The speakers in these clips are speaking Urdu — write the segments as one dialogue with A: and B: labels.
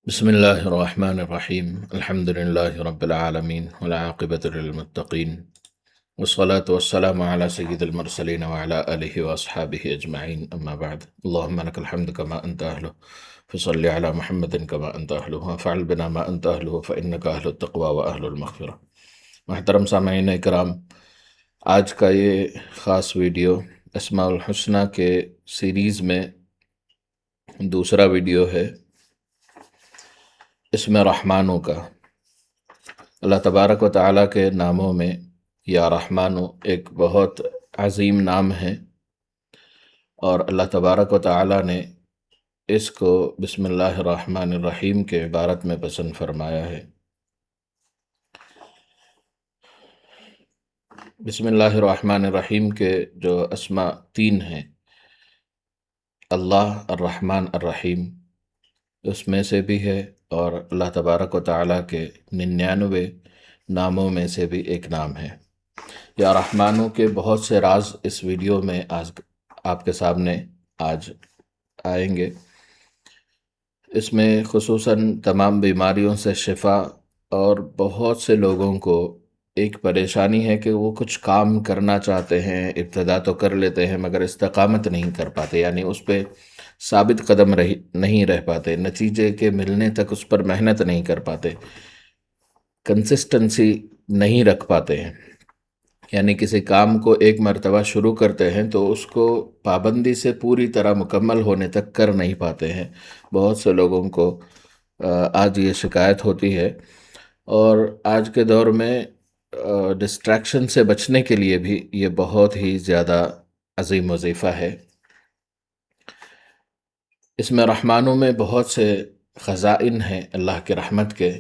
A: بسم الله الرحمن الرحيم الحمد لله رب العالمين والعاقبة للمتقين والصلاة والسلام على سيد المرسلين وعلى آله وأصحابه أجمعين أما بعد اللهم لك الحمد كما أنت أهله فصل على محمد كما أنت أهله وفعل بنا ما أنت أهله فإنك أهل التقوى وأهل المغفرة۔ محترم سامعین اکرام، آج کا یہ خاص ویڈیو اسماء الحسنہ کے سیریز میں دوسرا ویڈیو ہے۔ اسم رحمانوں کا، اللہ تبارک و تعالیٰ کے ناموں میں یا رحمانو ایک بہت عظیم نام ہے، اور اللہ تبارک و تعالیٰ نے اس کو بسم اللہ الرحمن الرحیم کے عبارت میں پسند فرمایا ہے۔ بسم اللہ الرحمن الرحیم کے جو اسماء تین ہیں، اللہ، الرحمن، الرحیم، اس میں سے بھی ہے، اور اللہ تبارک و تعالیٰ کے 99 ناموں میں سے بھی ایک نام ہے۔ یا رحمانوں کے بہت سے راز اس ویڈیو میں آج آپ کے سامنے آئیں گے۔ اس میں خصوصاً تمام بیماریوں سے شفا، اور بہت سے لوگوں کو ایک پریشانی ہے کہ وہ کچھ کام کرنا چاہتے ہیں، ابتدا تو کر لیتے ہیں مگر استقامت نہیں کر پاتے، یعنی اس پہ ثابت قدم نہیں رہ پاتے، نتیجے کے ملنے تک اس پر محنت نہیں کر پاتے، کنسسٹنسی نہیں رکھ پاتے ہیں۔ یعنی کسی کام کو ایک مرتبہ شروع کرتے ہیں تو اس کو پابندی سے پوری طرح مکمل ہونے تک کر نہیں پاتے ہیں۔ بہت سے لوگوں کو آج یہ شکایت ہوتی ہے، اور آج کے دور میں ڈسٹریکشن سے بچنے کے لیے بھی یہ بہت ہی زیادہ عظیم وظیفہ ہے۔ اس میں رحمانوں میں بہت سے خزائن ہیں اللہ کے رحمت کے،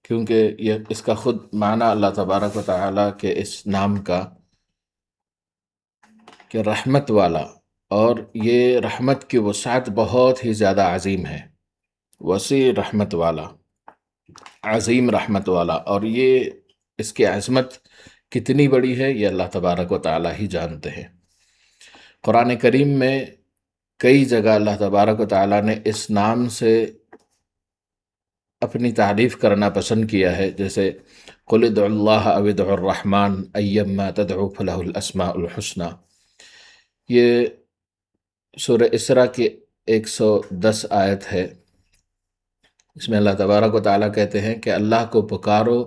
A: کیونکہ اس کا خود معنی اللہ تبارک و تعالیٰ کے اس نام کا کہ رحمت والا، اور یہ رحمت کی وسعت بہت ہی زیادہ عظیم ہے، وسیع رحمت والا، عظیم رحمت والا، اور یہ اس کی عظمت کتنی بڑی ہے یہ اللہ تبارک و تعالیٰ ہی جانتے ہیں۔ قرآن کریم میں کئی جگہ اللہ تبارک و تعالیٰ نے اس نام سے اپنی تعریف کرنا پسند کیا ہے، جیسے قُلِ ادْعُوا اللَّهَ أَوِ ادْعُوا الرَّحْمَٰنَ أَيَّمَّا تَدْعُوا فَلَهُ الْأَسْمَاءُ الْحُسْنَىٰ۔ یہ سورہ اسراء کی 110 آیت ہے۔ اس میں اللہ تبارک و تعالیٰ کہتے ہیں کہ اللہ کو پکارو،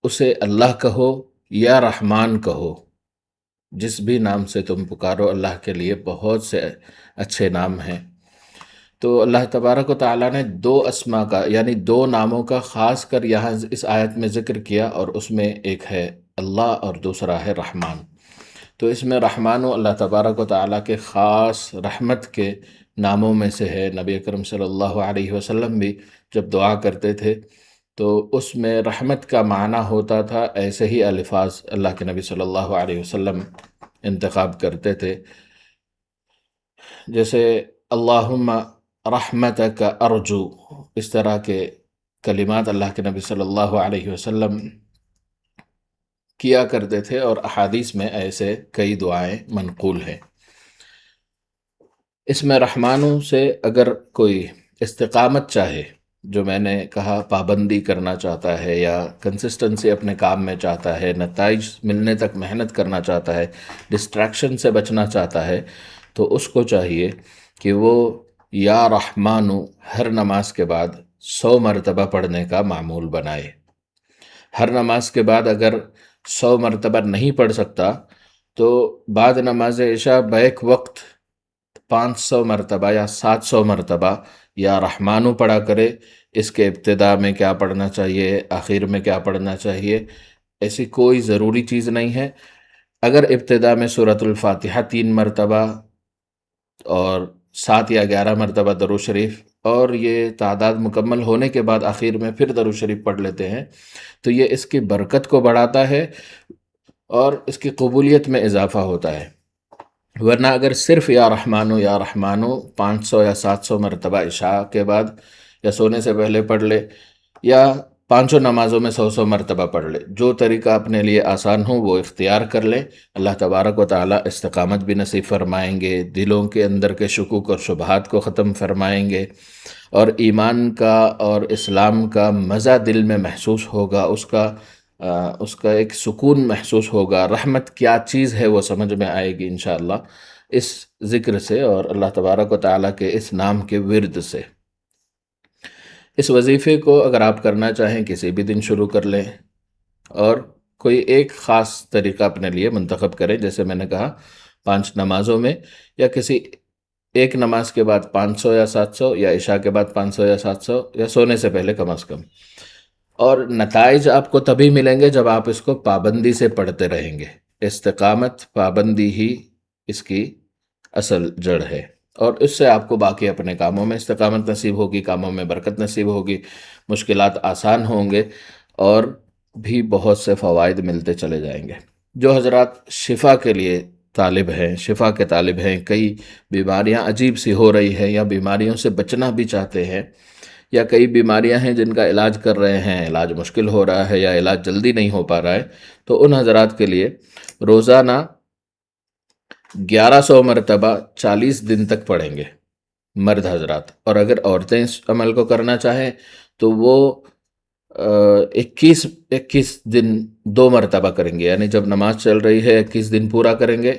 A: اسے اللہ کہو یا رحمان کہو، جس بھی نام سے تم پکارو اللہ کے لیے بہت سے اچھے نام ہیں۔ تو اللہ تبارک و تعالیٰ نے دو اسماء کا، یعنی دو ناموں کا خاص کر یہاں اس آیت میں ذکر کیا، اور اس میں ایک ہے اللہ اور دوسرا ہے رحمان۔ تو اس میں رحمان و اللہ تبارک و تعالیٰ کے خاص رحمت کے ناموں میں سے ہے۔ نبی اکرم صلی اللہ علیہ وسلم بھی جب دعا کرتے تھے تو اس میں رحمت کا معنی ہوتا تھا، ایسے ہی الفاظ اللہ کے نبی صلی اللہ علیہ وسلم انتخاب کرتے تھے، جیسے اللہم رحمتک ارجو، اس طرح کے کلمات اللہ کے نبی صلی اللہ علیہ وسلم کیا کرتے تھے، اور احادیث میں ایسے کئی دعائیں منقول ہیں۔ اس میں رحمانوں سے اگر کوئی استقامت چاہے، جو میں نے کہا پابندی کرنا چاہتا ہے یا کنسسٹنسی اپنے کام میں چاہتا ہے، نتائج ملنے تک محنت کرنا چاہتا ہے، ڈسٹریکشن سے بچنا چاہتا ہے، تو اس کو چاہیے کہ وہ یا رحمانو ہر نماز کے بعد 100 مرتبہ پڑھنے کا معمول بنائے۔ ہر نماز کے بعد اگر 100 مرتبہ نہیں پڑھ سکتا تو بعد نماز عشاء بیک وقت 500 مرتبہ یا 700 مرتبہ یا رحمانو پڑھا کرے۔ اس کے ابتدا میں کیا پڑھنا چاہیے، آخر میں کیا پڑھنا چاہیے، ایسی کوئی ضروری چیز نہیں ہے۔ اگر ابتدا میں سورۃ الفاتحہ 3 مرتبہ اور 7 یا 11 مرتبہ درود شریف، اور یہ تعداد مکمل ہونے کے بعد آخر میں پھر درود شریف پڑھ لیتے ہیں، تو یہ اس کی برکت کو بڑھاتا ہے اور اس کی قبولیت میں اضافہ ہوتا ہے۔ ورنہ اگر صرف یا رحمانو 500 یا 700 مرتبہ عشاء کے بعد یا سونے سے پہلے پڑھ لے، یا پانچوں نمازوں میں 100 مرتبہ پڑھ لے، جو طریقہ اپنے لیے آسان ہو وہ اختیار کر لے۔ اللہ تبارک و تعالیٰ استقامت بھی نصیب فرمائیں گے، دلوں کے اندر کے شکوک اور شبہات کو ختم فرمائیں گے، اور ایمان کا اور اسلام کا مزہ دل میں محسوس ہوگا، اس کا ایک سکون محسوس ہوگا، رحمت کیا چیز ہے وہ سمجھ میں آئے گی انشاءاللہ اس ذکر سے اور اللہ تبارک و تعالیٰ کے اس نام کے ورد سے۔ اس وظیفے کو اگر آپ کرنا چاہیں کسی بھی دن شروع کر لیں، اور کوئی ایک خاص طریقہ اپنے لیے منتخب کریں، جیسے میں نے کہا 5 نمازوں میں، یا کسی ایک نماز کے بعد 500 یا 700، یا عشاء کے بعد 500 یا 700، یا سونے سے پہلے کم از کم۔ اور نتائج آپ کو تبھی ملیں گے جب آپ اس کو پابندی سے پڑھتے رہیں گے۔ استقامت، پابندی ہی اس کی اصل جڑ ہے، اور اس سے آپ کو باقی اپنے کاموں میں استقامت نصیب ہوگی، کاموں میں برکت نصیب ہوگی، مشکلات آسان ہوں گے، اور بھی بہت سے فوائد ملتے چلے جائیں گے۔ جو حضرات شفا کے لیے طالب ہیں، شفا کے طالب ہیں، کئی بیماریاں عجیب سی ہو رہی ہیں، یا بیماریوں سے بچنا بھی چاہتے ہیں، یا کئی بیماریاں ہیں جن کا علاج کر رہے ہیں، علاج مشکل ہو رہا ہے یا علاج جلدی نہیں ہو پا رہا ہے، تو ان حضرات کے لیے روزانہ 1100 مرتبہ 40 دن تک پڑھیں گے مرد حضرات، اور اگر عورتیں اس عمل کو کرنا چاہیں تو وہ 21 دن 2 مرتبہ کریں گے، یعنی جب نماز چل رہی ہے 21 دن پورا کریں گے،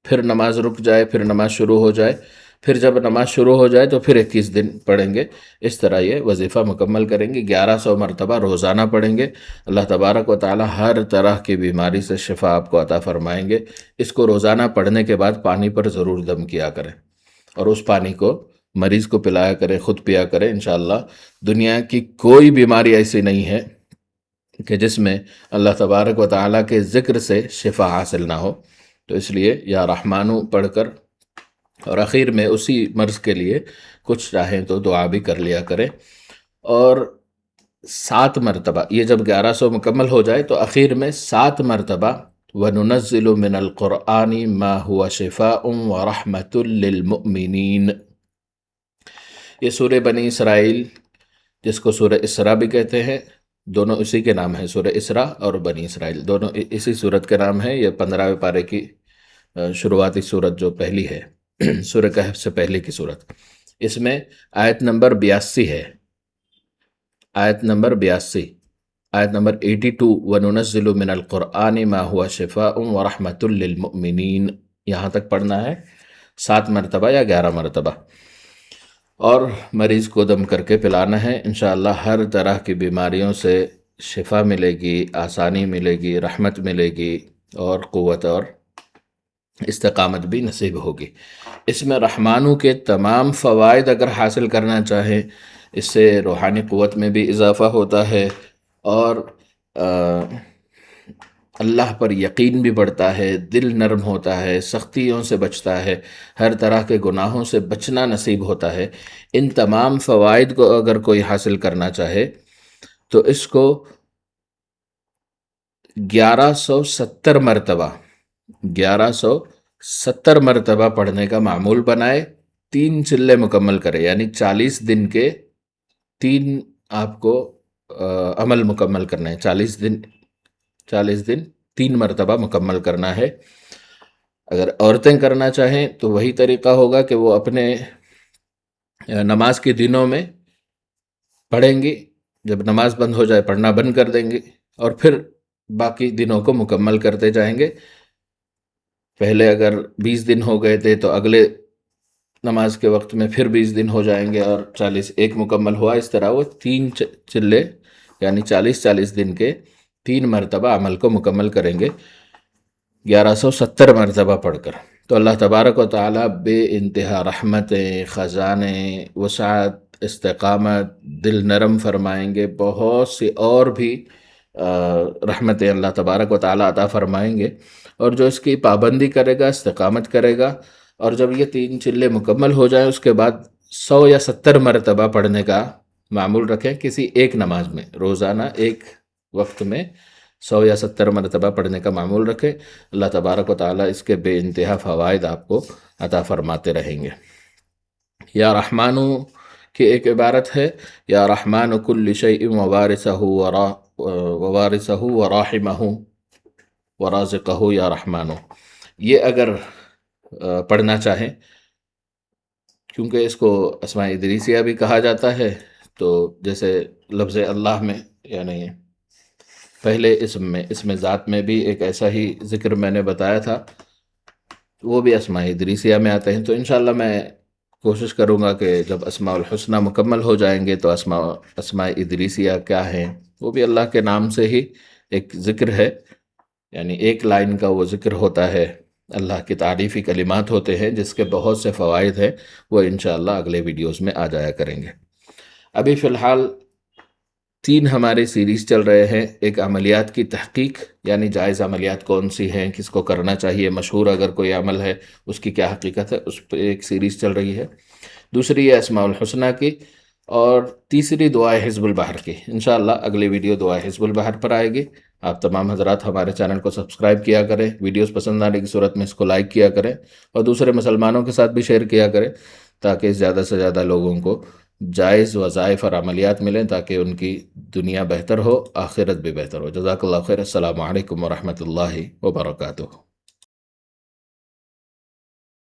A: پھر نماز رک جائے، پھر نماز شروع ہو جائے، پھر جب نماز شروع ہو جائے تو پھر 21 دن پڑھیں گے۔ اس طرح یہ وظیفہ مکمل کریں گے، 1100 مرتبہ روزانہ پڑھیں گے۔ اللہ تبارک و تعالی ہر طرح کی بیماری سے شفا آپ کو عطا فرمائیں گے۔ اس کو روزانہ پڑھنے کے بعد پانی پر ضرور دم کیا کریں، اور اس پانی کو مریض کو پلایا کریں، خود پیا کریں۔ انشاءاللہ دنیا کی کوئی بیماری ایسی نہیں ہے کہ جس میں اللہ تبارک و تعالیٰ کے ذکر سے شفا حاصل نہ ہو۔ تو اس لیے یا رحمانو پڑھ کر، اور اخیر میں اسی مرض کے لیے کچھ چاہیں تو دعا بھی کر لیا کریں۔ اور 7 مرتبہ، یہ جب 1100 مکمل ہو جائے تو اخیر میں 7 مرتبہ وَنُنَزِّلُ مِنَ الْقُرْآنِ مَا هُوَ شِفَاءٌ وَرَحْمَةٌ لِّلْمُؤْمِنِينَ۔ یہ سورہ بنی اسرائیل، جس کو سورہ اسراء بھی کہتے ہیں، دونوں اسی کے نام ہیں، سورہ اسراء اور بنی اسرائیل دونوں اسی سورت کے نام ہیں۔ یہ 15ویں پارے کی شروعاتی سورت جو پہلی ہے، سورہ کہف سے پہلے کی سورت، اس میں آیت نمبر 82 ہے، آیت نمبر 82، آیت نمبر 82، وَنُنَزِّلُ مِنَ الْقُرْآنِ مَا هُوَ شِفَاءٌ وَرَحْمَةٌ لِّلْمُؤْمِنِينَ۔ یہاں تک پڑھنا ہے 7 مرتبہ یا 11 مرتبہ، اور مریض کو دم کر کے پلانا ہے۔ انشاءاللہ ہر طرح کی بیماریوں سے شفا ملے گی، آسانی ملے گی، رحمت ملے گی، اور قوت اور استقامت بھی نصیب ہوگی۔ اس میں رحمانو کے تمام فوائد اگر حاصل کرنا چاہیں، اس سے روحانی قوت میں بھی اضافہ ہوتا ہے، اور اللہ پر یقین بھی بڑھتا ہے، دل نرم ہوتا ہے، سختیوں سے بچتا ہے، ہر طرح کے گناہوں سے بچنا نصیب ہوتا ہے۔ ان تمام فوائد کو اگر کوئی حاصل کرنا چاہے تو اس کو 1170 مرتبہ 1170 مرتبہ پڑھنے کا معمول بنائے، 3 چلے مکمل کرے، یعنی 40 دن کے 3 آپ کو عمل مکمل کرنا ہے، 40 دن 3 مرتبہ مکمل کرنا ہے۔ اگر عورتیں کرنا چاہیں تو وہی طریقہ ہوگا کہ وہ اپنے نماز کے دنوں میں پڑھیں گی، جب نماز بند ہو جائے پڑھنا بند کر دیں گے، اور پھر باقی دنوں کو مکمل کرتے جائیں گے۔ پہلے اگر 20 دن ہو گئے تھے تو اگلے نماز کے وقت میں پھر 20 دن ہو جائیں گے، اور 40 ایک مکمل ہوا، اس طرح وہ 3 چلے یعنی 40 دن کے 3 مرتبہ عمل کو مکمل کریں گے 1170 مرتبہ پڑھ کر۔ تو اللہ تبارک و تعالیٰ بے انتہا رحمتیں، خزانے، وسعت، استقامت، دل نرم فرمائیں گے، بہت سی اور بھی رحمتیں اللہ تبارک و تعالیٰ عطا فرمائیں گے۔ اور جو اس کی پابندی کرے گا، استقامت کرے گا، اور جب یہ 3 چلے مکمل ہو جائیں اس کے بعد 100 یا 70 مرتبہ پڑھنے کا معمول رکھیں، کسی ایک نماز میں، روزانہ ایک وقت میں 100 یا 70 مرتبہ پڑھنے کا معمول رکھیں۔ اللہ تبارک و تعالیٰ اس کے بے انتہا فوائد آپ کو عطا فرماتے رہیں گے۔ یا رحمانو کہ ایک عبارت ہے یا رحمان کل شیء ووارثہ وراحمہ ورازقہ یا رحمان، یہ اگر پڑھنا چاہیں، کیونکہ اس کو اسماء ادریسیہ بھی کہا جاتا ہے، تو جیسے لفظ اللہ میں یعنی پہلے اسم ذات میں بھی ایک ایسا ہی ذکر میں نے بتایا تھا، وہ بھی اسماء ادریسیہ میں آتے ہیں۔ تو انشاءاللہ میں کوشش کروں گا کہ جب اسماء الحسنہ مکمل ہو جائیں گے تو اسماء ادریسیہ کیا ہیں، وہ بھی اللہ کے نام سے ہی ایک ذکر ہے، یعنی ایک لائن کا وہ ذکر ہوتا ہے، اللہ کی تعریفی کلمات ہوتے ہیں جس کے بہت سے فوائد ہیں، وہ انشاءاللہ اگلے ویڈیوز میں آ جایا کریں گے۔ ابھی فی الحال 3 ہمارے سیریز چل رہے ہیں، ایک عملیات کی تحقیق، یعنی جائز عملیات کون سی ہیں، کس کو کرنا چاہیے، مشہور اگر کوئی عمل ہے اس کی کیا حقیقت ہے، اس پہ ایک سیریز چل رہی ہے۔ دوسری ہے اسماء الحسنہ کی، اور تیسری دعائے حزب البحر کی۔ انشاءاللہ اگلی ویڈیو دعائے حزب البحر پر آئے گی۔ آپ تمام حضرات ہمارے چینل کو سبسکرائب کیا کریں، ویڈیوز پسند آنے کی صورت میں اس کو لائک کیا کریں، اور دوسرے مسلمانوں کے ساتھ بھی شیئر کیا کریں، تاکہ زیادہ سے زیادہ لوگوں کو جائز وظائف اور عملیات ملیں، تاکہ ان کی دنیا بہتر ہو، آخرت بھی بہتر ہو۔ جزاک اللہ خیر۔ السلام علیکم ورحمۃ اللہ وبرکاتہ۔